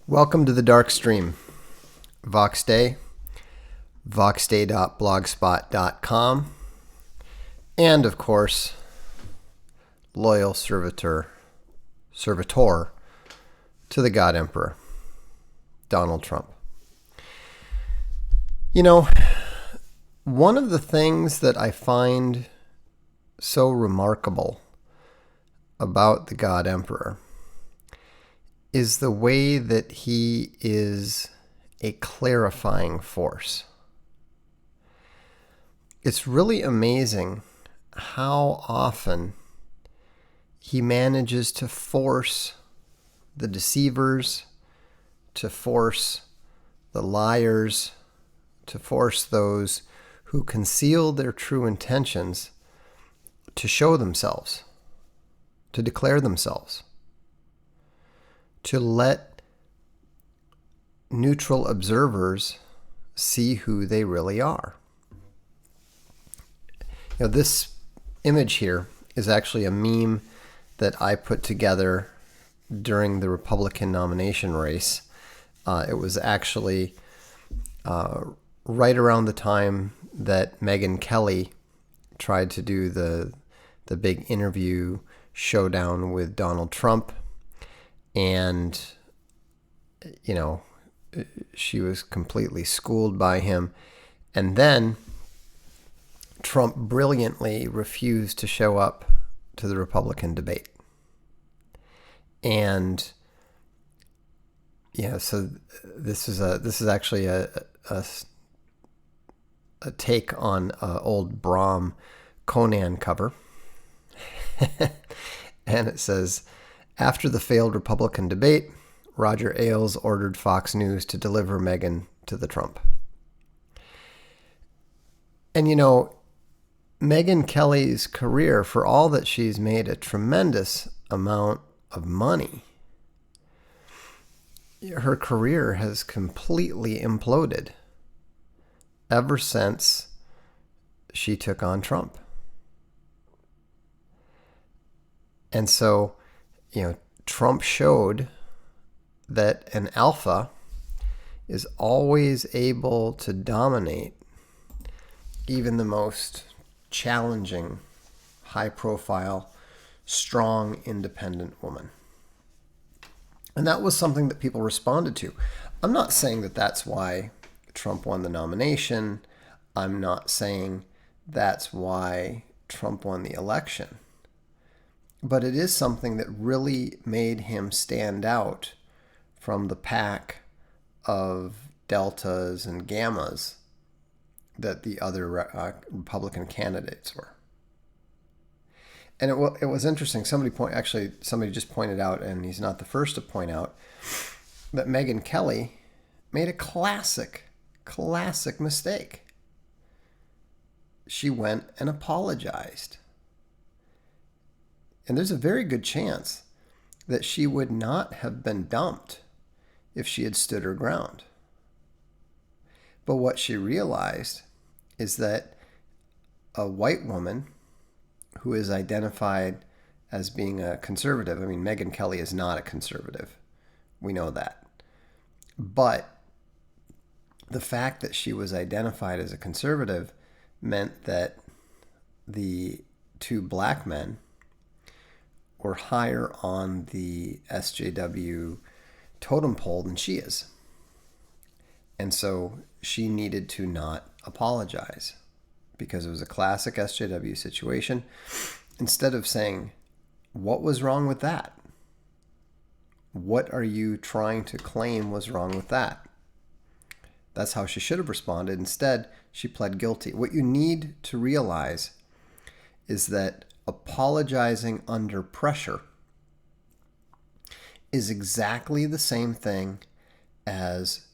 Welcome to the Darkstream. Vox Day, voxday.blogspot.com, and of course, loyal servitor to the God Emperor, Donald Trump. You know, one of the things that I find so remarkable about the God Emperor is the way that he is a clarifying force. It's really amazing how often he manages to force the deceivers, to force the liars, to force those who conceal their true intentions to show themselves, to declare themselves, to let neutral observers see who they really are. You know, this image here is actually a meme that I put together during the Republican nomination race. It was actually right around the time that Megyn Kelly tried to do the big interview showdown with Donald Trump. And, you know, she was completely schooled by him. And then Trump brilliantly refused to show up to the Republican debate. And, yeah, so this is actually a take on an old Brahm Conan cover. And it says, after the failed Republican debate, Roger Ailes ordered Fox News to deliver Megyn to the Trump. And you know, Megyn Kelly's career, for all that she's made a tremendous amount of money, her career has completely imploded ever since she took on Trump. And so, you know, Trump showed that an alpha is always able to dominate even the most challenging, high-profile, strong, independent woman. And that was something that people responded to. I'm not saying that that's why Trump won the nomination. I'm not saying that's why Trump won the election. But it is something that really made him stand out from the pack of deltas and gammas that the other Republican candidates were. And it was interesting. Somebody just pointed out, and he's not the first to point out, that Megyn Kelly made a classic mistake. She went and apologized. And there's a very good chance that she would not have been dumped if she had stood her ground. But what she realized is that a white woman who is identified as being a conservative, I mean, Megyn Kelly is not a conservative. We know that. But the fact that she was identified as a conservative meant that the two black men were higher on the SJW totem pole than she is. And so she needed to not apologize because it was a classic SJW situation. Instead of saying, what was wrong with that? What are you trying to claim was wrong with that? That's how she should have responded. Instead, she pled guilty. What you need to realize is that apologizing under pressure is exactly the same thing as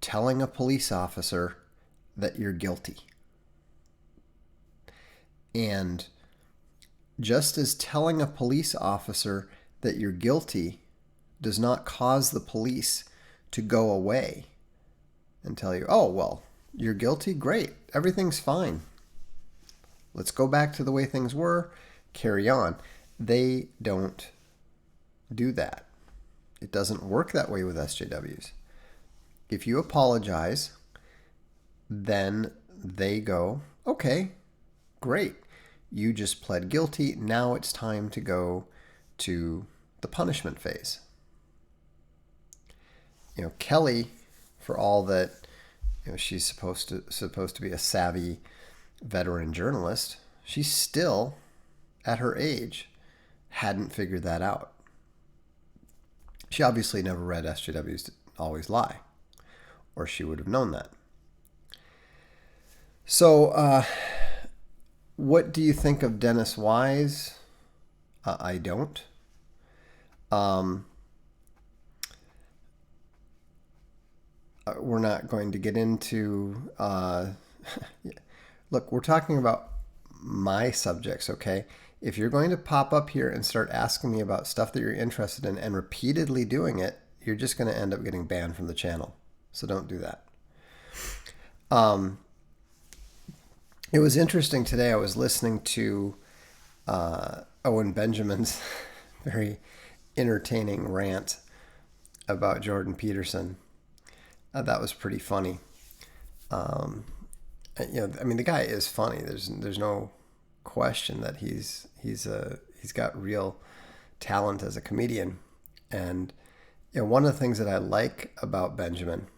telling a police officer that you're guilty. And just as telling a police officer that you're guilty does not cause the police to go away and tell you, oh, well, you're guilty? Great. Everything's fine. Let's go back to the way things were. Carry on. They don't do that. It doesn't work that way with SJWs. If you apologize, then they go, okay, great. You just pled guilty. Now it's time to go to the punishment phase. Kelly, for all that she's supposed to be a savvy veteran journalist, she still, at her age, hadn't figured that out. She obviously never read SJWs Always Lie, or she would have known that. So, what do you think of Dennis Wise? I don't. We're not going to get into... Look, we're talking about my subjects, okay? If you're going to pop up here and start asking me about stuff that you're interested in and repeatedly doing it, you're just going to end up getting banned from the channel. So don't do that. It was interesting today. I was listening to Owen Benjamin's very entertaining rant about Jordan Peterson. That was pretty funny. The guy is funny. There's no question that he's got real talent as a comedian. And one of the things that I like about Benjamin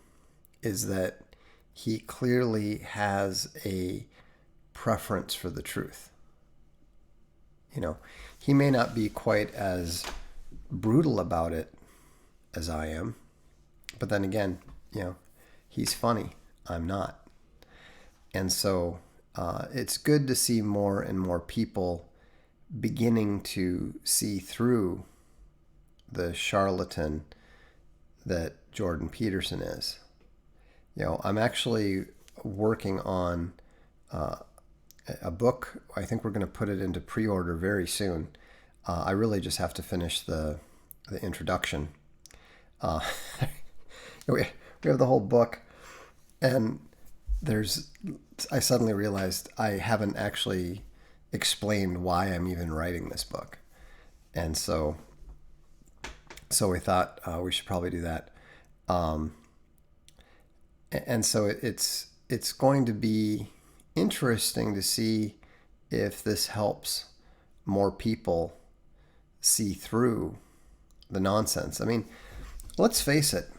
is that he clearly has a preference for the truth. He may not be quite as brutal about it as I am, but then again, he's funny. I'm not. And so it's good to see more and more people beginning to see through the charlatan that Jordan Peterson is. I'm actually working on a book. I think we're going to put it into pre-order very soon. I really just have to finish the introduction. We have the whole book, and I suddenly realized I haven't actually explained why I'm even writing this book. And so we thought we should probably do that. And so it's going to be interesting to see if this helps more people see through the nonsense. I mean, let's face it,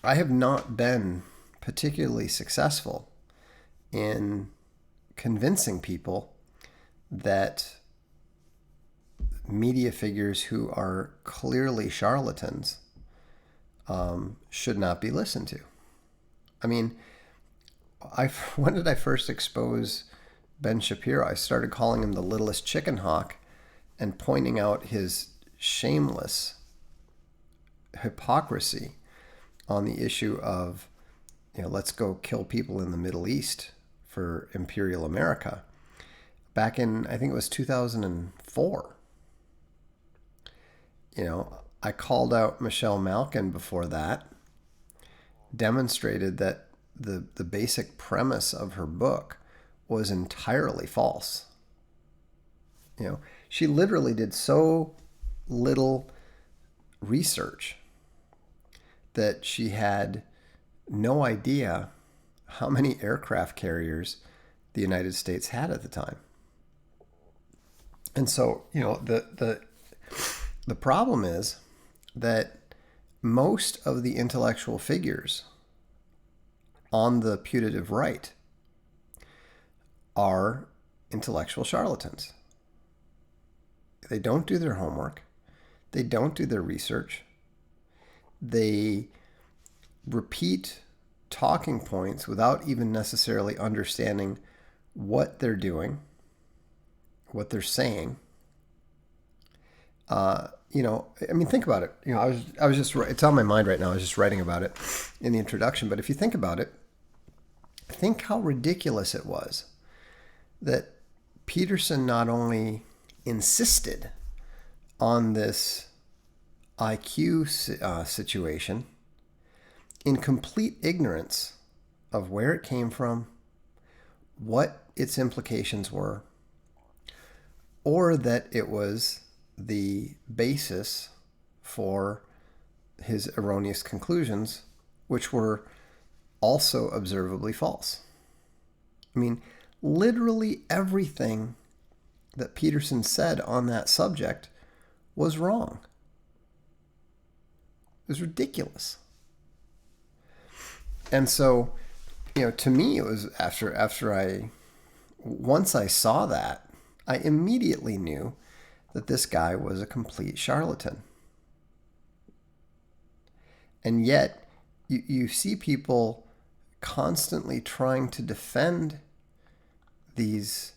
I have not been particularly successful in convincing people that media figures who are clearly charlatans should not be listened to. I mean, when did I first expose Ben Shapiro? I started calling him the littlest chicken hawk and pointing out his shameless hypocrisy on the issue of, let's go kill people in the Middle East for Imperial America. Back in, I think it was 2004. I called out Michelle Malkin before that, demonstrated that the basic premise of her book was entirely false. She literally did so little research that she had no idea how many aircraft carriers the United States had at the time. And so, the problem is that most of the intellectual figures on the putative right are intellectual charlatans. They don't do their homework. They don't do their research. They repeat talking points without even necessarily understanding what they're doing, what they're saying. Think about it. I was just, it's on my mind right now. I was just writing about it in the introduction. But if you think about it, think how ridiculous it was that Peterson not only insisted on this IQ situation in complete ignorance of where it came from, what its implications were, or that it was the basis for his erroneous conclusions, which were also observably false. I mean, literally everything that Peterson said on that subject was wrong. It was ridiculous. And so, to me, it was once I saw that, I immediately knew that this guy was a complete charlatan. And yet, you see people constantly trying to defend these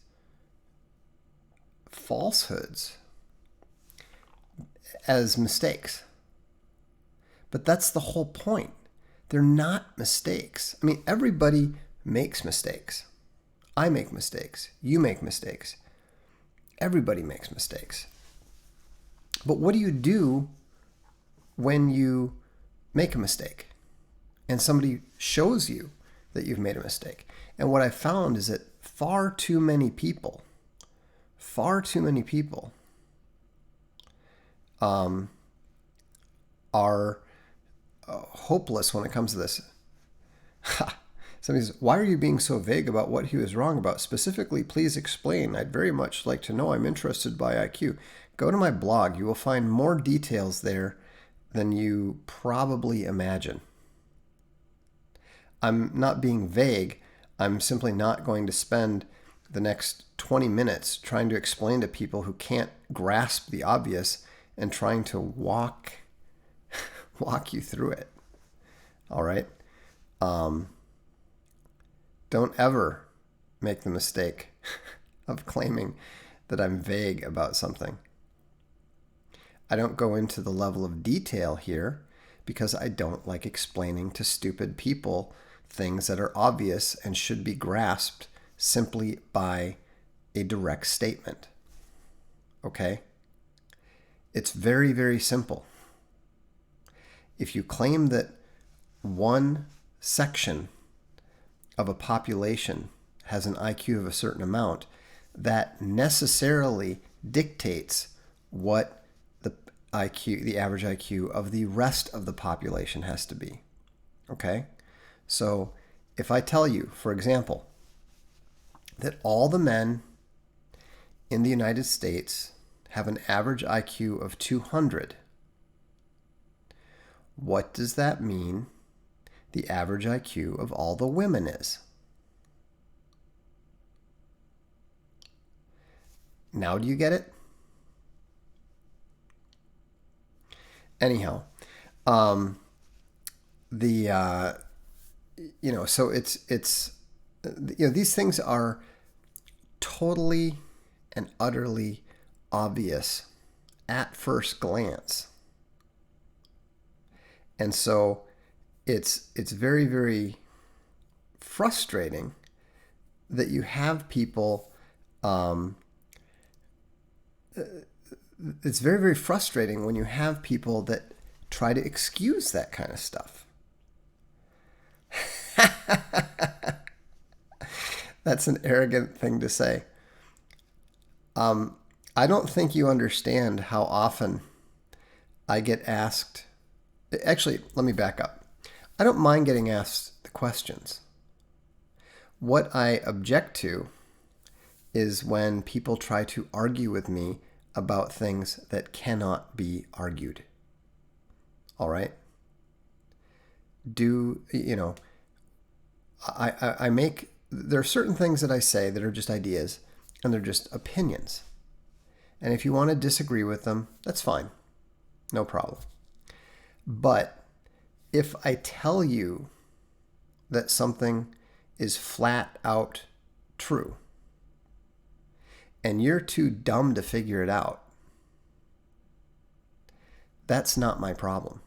falsehoods as mistakes. But that's the whole point. They're not mistakes. I mean, everybody makes mistakes. I make mistakes. You make mistakes. Everybody makes mistakes. But what do you do when you make a mistake and somebody shows you that you've made a mistake? And what I found is that far too many people are hopeless when it comes to this. Somebody says, why are you being so vague about what he was wrong about? Specifically, please explain. I'd very much like to know. I'm interested by IQ. Go to my blog. You will find more details there than you probably imagine. I'm not being vague. I'm simply not going to spend the next 20 minutes trying to explain to people who can't grasp the obvious and trying to walk you through it. All right? Don't ever make the mistake of claiming that I'm vague about something. I don't go into the level of detail here because I don't like explaining to stupid people things that are obvious and should be grasped simply by a direct statement. Okay? It's very, very simple. If you claim that one section of a population has an IQ of a certain amount, that necessarily dictates what the average IQ of the rest of the population has to be. Okay? So if I tell you, for example, that all the men in the United States have an average IQ of 200, what does that mean the average IQ of all the women is? Now do you get it? Anyhow, so it's these things are totally and utterly obvious at first glance. And so it's very, very frustrating that you have people it's very, very frustrating when you have people that try to excuse that kind of stuff. That's an arrogant thing to say. I don't think you understand how often I get asked. Actually, let me back up. I don't mind getting asked the questions. What I object to is when people try to argue with me about things that cannot be argued. All right? There are certain things that I say that are just ideas, and they're just opinions. And if you want to disagree with them, that's fine. No problem. But if I tell you that something is flat out true, and you're too dumb to figure it out, that's not my problem.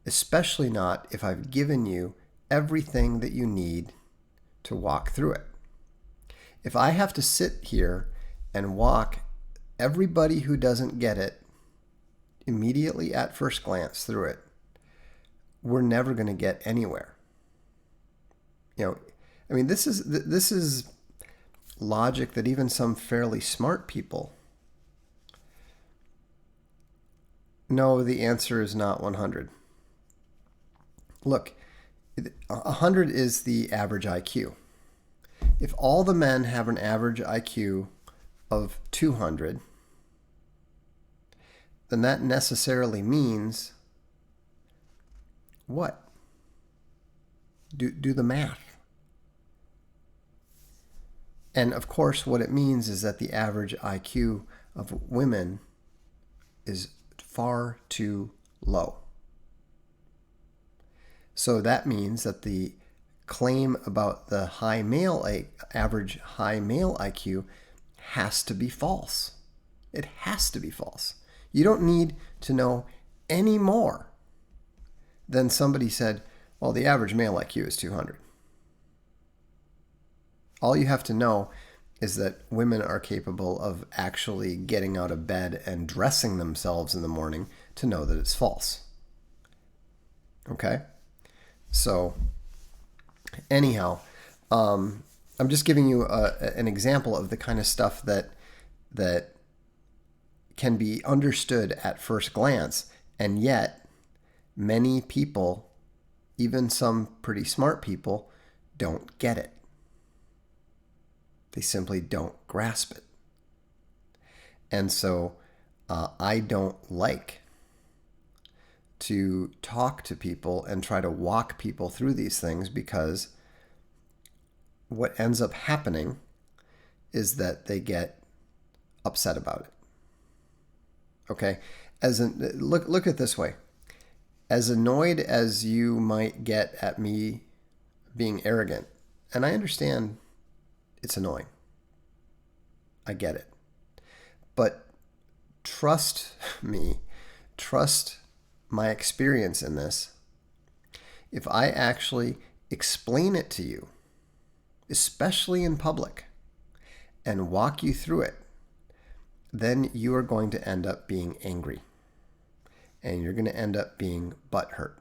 Especially not if I've given you everything that you need to walk through it. If I have to sit here and walk everybody who doesn't get it immediately at first glance through it, we're never going to get anywhere. This is logic that even some fairly smart people No, the answer is not 100. Look, 100 is the average IQ. If all the men have an average IQ of 200, then that necessarily means what? Do the math. And of course, what it means is that the average IQ of women is far too low. So that means that the claim about the average high male IQ has to be false. It has to be false. You don't need to know any more than somebody said, well, the average male IQ is 200. All you have to know is that women are capable of actually getting out of bed and dressing themselves in the morning to know that it's false. Okay? So, anyhow, I'm just giving you an example of the kind of stuff that can be understood at first glance, and yet many people, even some pretty smart people, don't get it. They simply don't grasp it. And so I don't like to talk to people and try to walk people through these things, because what ends up happening is that they get upset about it. Okay? Look at it this way. As annoyed as you might get at me being arrogant, and I understand it's annoying. I get it. But trust me, trust my experience in this. If I actually explain it to you, especially in public, and walk you through it, then you are going to end up being angry. And you're going to end up being butthurt.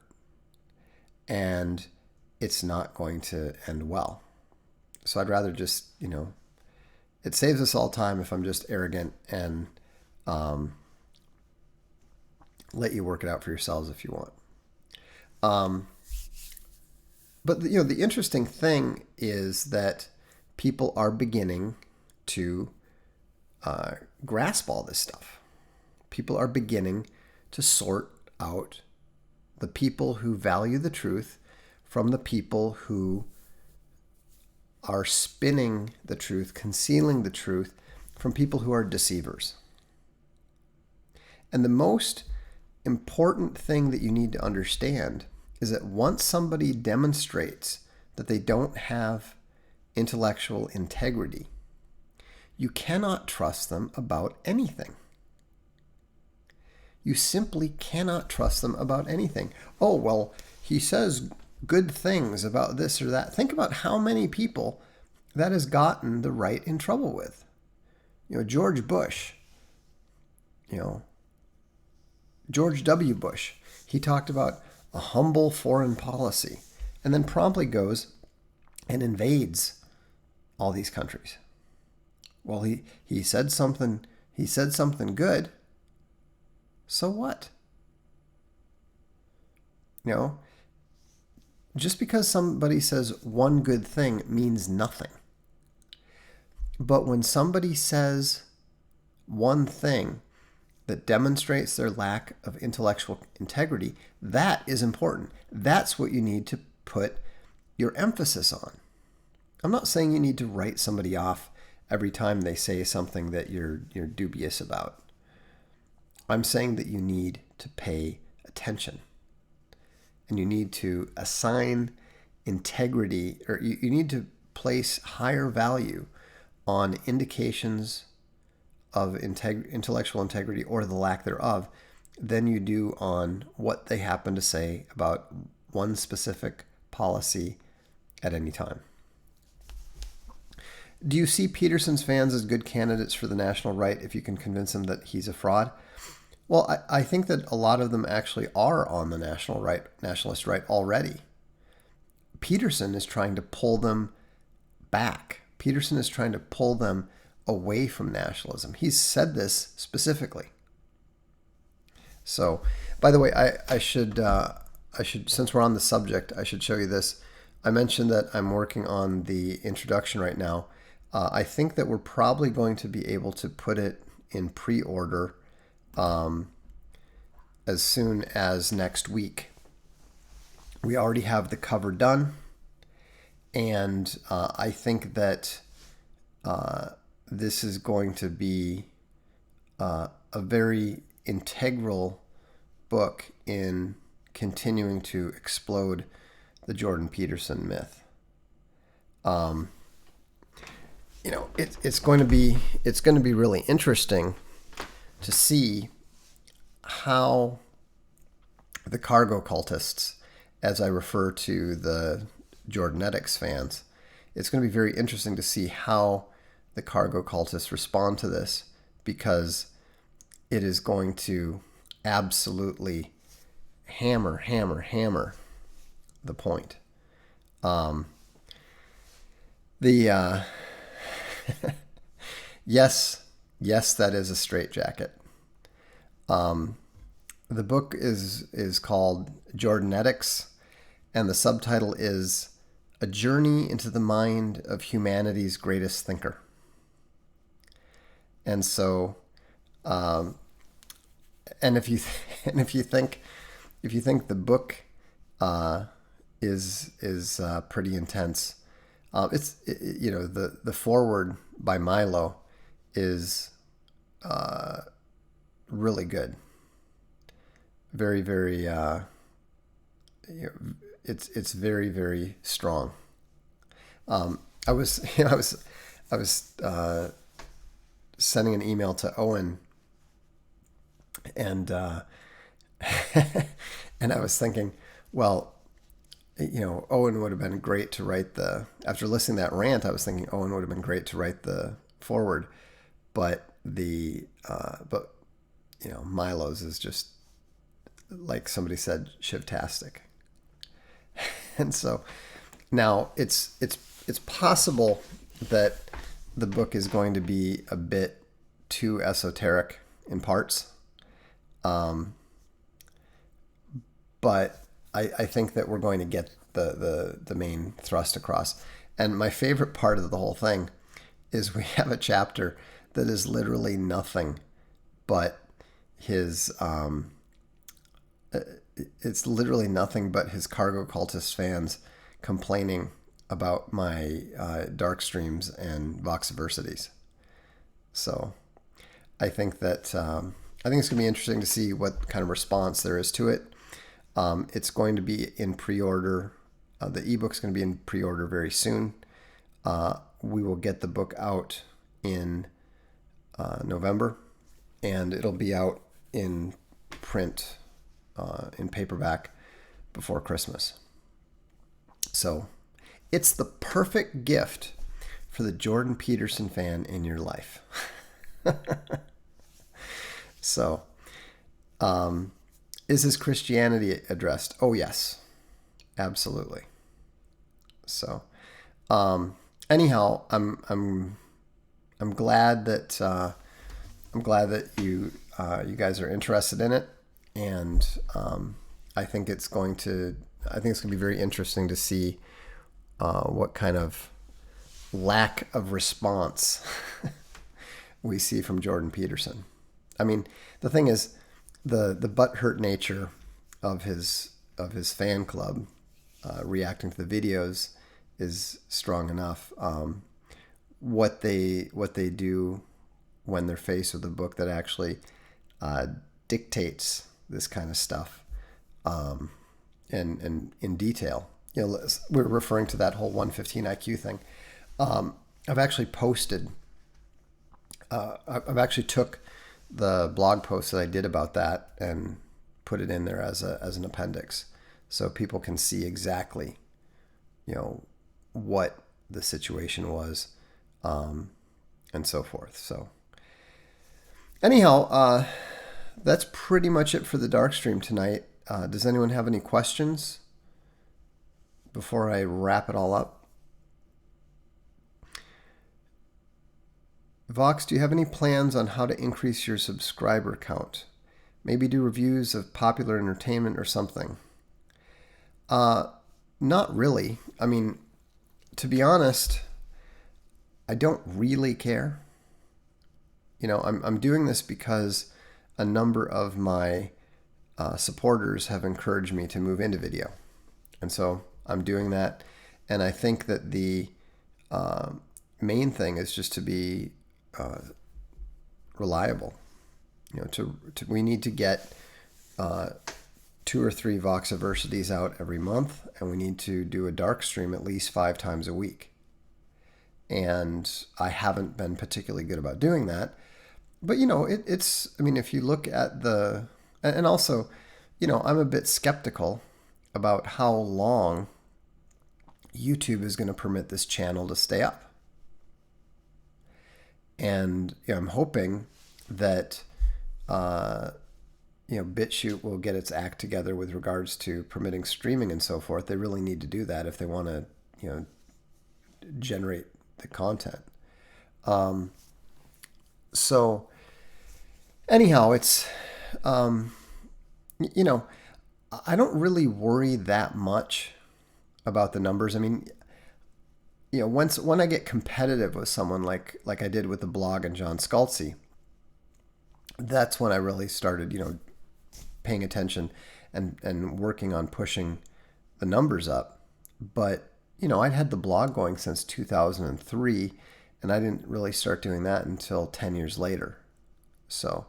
And it's not going to end well. So I'd rather just, it saves us all time if I'm just arrogant and let you work it out for yourselves if you want. But the interesting thing is that people are beginning to grasp all this stuff. People are beginning to sort out the people who value the truth from the people who are spinning the truth, concealing the truth from people who are deceivers. And the most important thing that you need to understand is that once somebody demonstrates that they don't have intellectual integrity, you cannot trust them about anything. You simply cannot trust them about anything. Oh, well, he says good things about this or that. Think about how many people that has gotten the right in trouble with. George Bush, George W. Bush, he talked about a humble foreign policy and then promptly goes and invades all these countries. Well, he said something good. So what? Just because somebody says one good thing means nothing. But when somebody says one thing that demonstrates their lack of intellectual integrity, that is important. That's what you need to put your emphasis on. I'm not saying you need to write somebody off every time they say something that you're dubious about. I'm saying that you need to pay attention. And you need to assign integrity, or you need to place higher value on indications of intellectual integrity or the lack thereof than you do on what they happen to say about one specific policy at any time. Do you see Peterson's fans as good candidates for the national right if you can convince them that he's a fraud? Well, I think that a lot of them actually are on the nationalist right already. Peterson is trying to pull them back. Peterson is trying to pull them away from nationalism. He's said this specifically. So, by the way, I should, since we're on the subject, I should show you this. I mentioned that I'm working on the introduction right now. I think that we're probably going to be able to put it in pre-order as soon as next week. We already have the cover done, and I think that this is going to be a very integral book in continuing to explode the Jordan Peterson myth. It's going to be really interesting to see how the cargo cultists, as I refer to the Jordanetics fans, it's going to be very interesting to see how the cargo cultists respond to this, because it is going to absolutely hammer the point. Yes, that is a straitjacket. The book is called Jordanetics, and the subtitle is A Journey into the Mind of Humanity's Greatest Thinker. And so, and if you think the book is pretty intense, the foreword by Milo is really good. Very, very it's very, very strong. I was sending an email to Owen, and and I was thinking, well, Owen would have been great to write after listening to that rant, I was thinking Owen would have been great to write the foreword, but Milo's is just, like somebody said, shivtastic. And so now it's possible that the book is going to be a bit too esoteric in parts. But I think that we're going to get the main thrust across. And my favorite part of the whole thing is we have a chapter that is literally nothing but his it's literally nothing but his cargo cultist fans complaining about my Darkstreams and Voxiversities. So I think that I think it's going to be interesting to see what kind of response there is to it. It's going to be in pre-order. The ebook's going to be in pre-order very soon. We will get the book out in November, and it'll be out in print, in paperback, before Christmas. So it's the perfect gift for the Jordan Peterson fan in your life. So, is his Christianity addressed? Oh, yes, absolutely. So, anyhow, I'm glad that you guys are interested in it, and I think it's going to be very interesting to see what kind of lack of response we see from Jordan Peterson. I mean, the thing is, the butthurt nature of his fan club reacting to the videos is strong enough. What they do when they're faced with a book that actually dictates this kind of stuff, and in detail. We're referring to that whole 115 IQ thing. I've actually posted. I've actually took the blog post that I did about that and put it in there as an appendix, so people can see exactly, what the situation was, and so forth. So anyhow, that's pretty much it for the Darkstream tonight. Does anyone have any questions before I wrap it all up? Vox, do you have any plans on how to increase your subscriber count? Maybe do reviews of popular entertainment or something. Not really. I mean, to be honest, I don't really care. I'm doing this because a number of my supporters have encouraged me to move into video. And so I'm doing that. And I think that the main thing is just to be reliable. We need to get 2 or 3 Voxiversities out every month, and we need to do a Darkstream at least 5 times a week. And I haven't been particularly good about doing that. But, if you look at and also, I'm a bit skeptical about how long YouTube is going to permit this channel to stay up. And I'm hoping that BitChute will get its act together with regards to permitting streaming and so forth. They really need to do that if they want to, generate the content. So anyhow, it's, I don't really worry that much about the numbers. I mean, when I get competitive with someone like I did with the blog and John Scalzi, that's when I really started, paying attention and working on pushing the numbers up. But, I'd had the blog going since 2003, and I didn't really start doing that until 10 years later. So,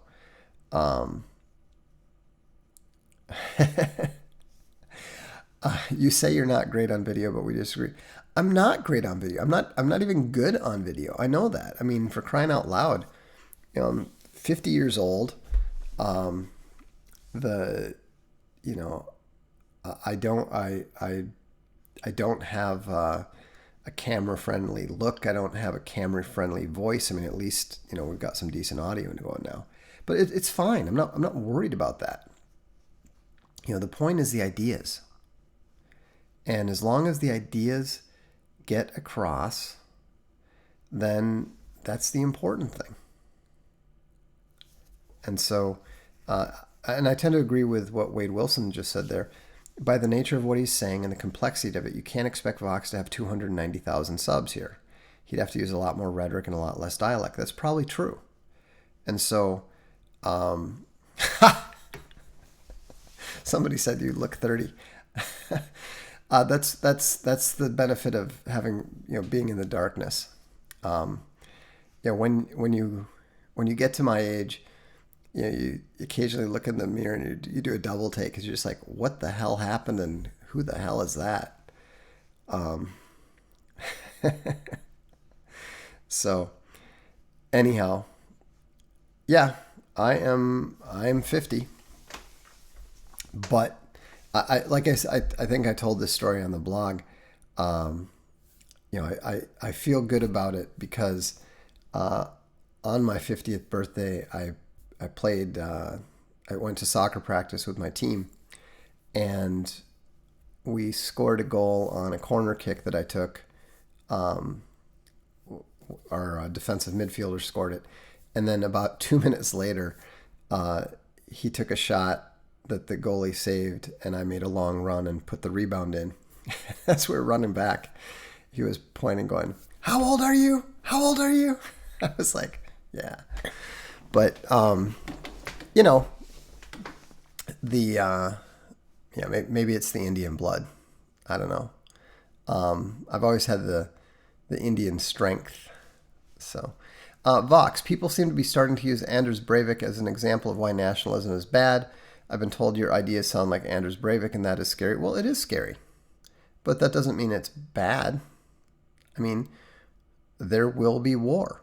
you say you're not great on video, but we disagree. I'm not great on video. I'm not even good on video. I know that. I mean, for crying out loud, I'm 50 years old. I don't have a camera-friendly look. I don't have a camera-friendly voice. I mean, at least, we've got some decent audio going now. But it's fine. I'm not worried about that. The point is the ideas. And as long as the ideas get across, then that's the important thing. And so, and I tend to agree with what Wade Wilson just said there. By the nature of what he's saying and the complexity of it, you can't expect Vox to have 290,000 subs here. He'd have to use a lot more rhetoric and a lot less dialect. That's probably true. And so, somebody said you look 30. That's the benefit of having, being in the darkness. When you get to my age, you occasionally look in the mirror and you do a double take because you're just like, what the hell happened and who the hell is that? So anyhow, yeah, I'm 50, but like I said, I think I told this story on the blog. I feel good about it because on my 50th birthday, I went to soccer practice with my team, and we scored a goal on a corner kick that I took. Our defensive midfielder scored it, and then about 2 minutes later, he took a shot that the goalie saved, and I made a long run and put the rebound in. As we were running back, he was pointing, going, "How old are you? How old are you?" I was like, "Yeah." But maybe it's the Indian blood. I don't know. I've always had the Indian strength. So, Vox, people seem to be starting to use Anders Breivik as an example of why nationalism is bad. I've been told your ideas sound like Anders Breivik, and that is scary. Well, it is scary, but that doesn't mean it's bad. I mean, there will be war.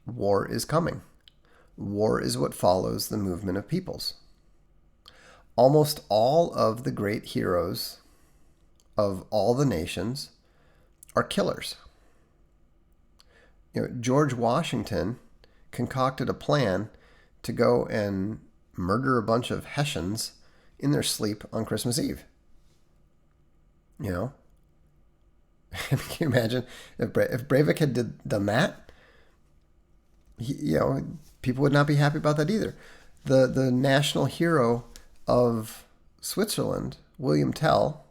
War is coming. War is what follows the movement of peoples. Almost all of the great heroes of all the nations are killers. George Washington concocted a plan to go and murder a bunch of Hessians in their sleep on Christmas Eve. Can you imagine if Breivik had done that? People would not be happy about that either. The national hero of Switzerland, William Tell,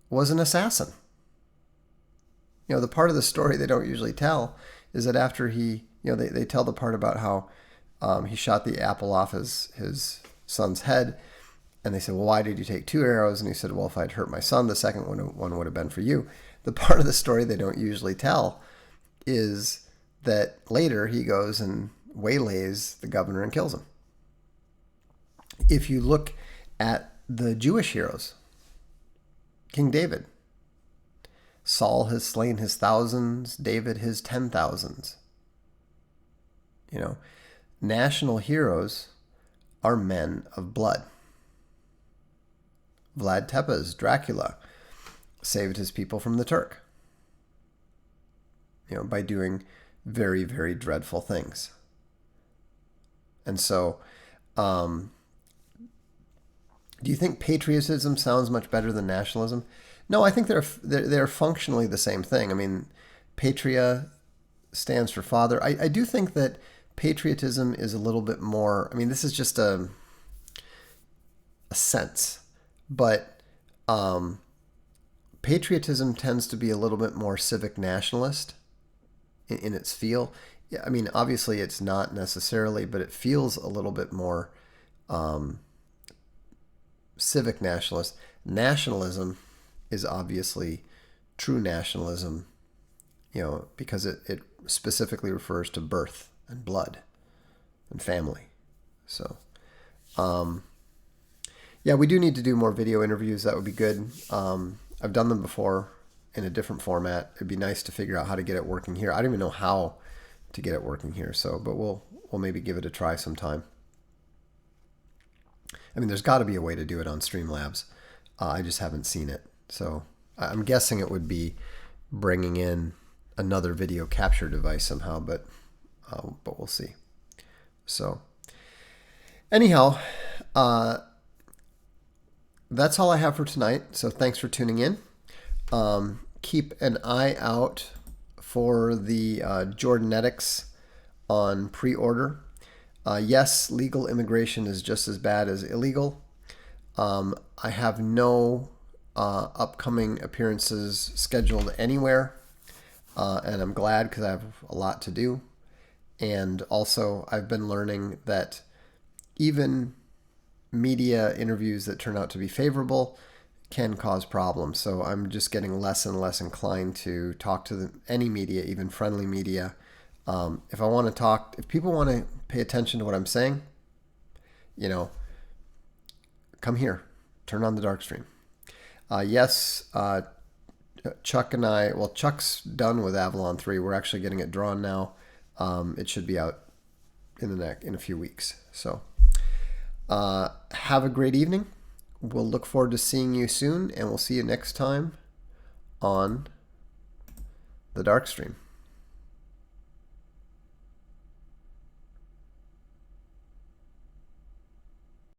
was an assassin. You know, the part of the story they don't usually tell is that after he, you know, they tell the part about how he shot the apple off his son's head. And they said, well, why did you take 2 arrows? And he said, well, if I'd hurt my son, the second one would have been for you. The part of the story they don't usually tell is that later he goes and waylays the governor and kills him. If you look at the Jewish heroes, King David, Saul has slain his thousands, David his 10,000s. You know, national heroes are men of blood. Vlad Tepes, Dracula, saved his people from the Turk, you know, by doing very, very dreadful things. And so, do you think patriotism sounds much better than nationalism? No, I think they're functionally the same thing. I mean, patria stands for father. I do think that patriotism is a little bit more, I mean, this is just a sense, but patriotism tends to be a little bit more civic nationalist in its feel. I mean, obviously it's not necessarily, but it feels a little bit more civic nationalist. Nationalism is obviously true nationalism, you know, because it specifically refers to birth and blood and family. So, yeah, we do need to do more video interviews. That would be good. I've done them before in a different format. It'd be nice to figure out how to get it working here. I don't even know how to get it working here. So, but we'll maybe give it a try sometime. I mean, there's got to be a way to do it on Streamlabs. I just haven't seen it. So I'm guessing it would be bringing in another video capture device somehow, but we'll see. So anyhow, that's all I have for tonight. So thanks for tuning in. Keep an eye out for the Jordanetics on pre-order. Yes, legal immigration is just as bad as illegal. I have no upcoming appearances scheduled anywhere, and I'm glad because I have a lot to do. And also, I've been learning that even media interviews that turn out to be favorable can cause problems. So I'm just getting less and less inclined to talk to any media, even friendly media. If I want to talk, if people want to pay attention to what I'm saying, you know, come here, turn on the Darkstream. Yes, Chuck and I, well, Chuck's done with Avalon 3. We're actually getting it drawn now. It should be out in a few weeks. So have a great evening. We'll look forward to seeing you soon, and we'll see you next time on the Darkstream.